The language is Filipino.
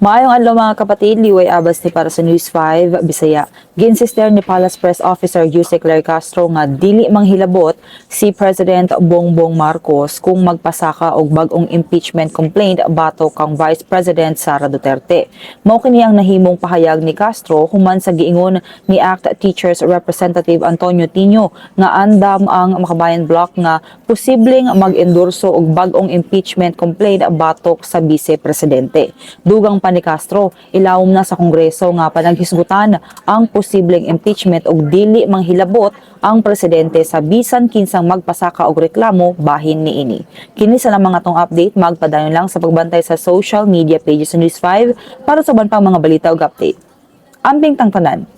Maayong adlaw mga kapatid, liway abas ni para sa News 5 Bisaya. Ginsister ni Palace Press Officer Jose Claire Castro nga dili manghilabot si President Bongbong Marcos kung magpasaka og bag-ong impeachment complaint batok kang Vice President Sara Duterte. Mao kini ang nahimong pahayag ni Castro human sa giingon ni ACT Teachers Representative Antonio Tino nga andam ang Makabayan Bloc nga posibleng mag-endorso og bag-ong impeachment complaint batok sa Vice Presidente. Dugang pa ni Castro, ilawom na sa Kongreso nga panaghisgutan ang posibleng impeachment og dili manghilabot ang presidente sa bisan kinsang magpasaka og reklamo bahin niini. Kini sa mga tong update, magpadayon lang sa pagbantay sa social media pages sa News 5 para sa uban pang mga balita ug update. Ambing tangtanan.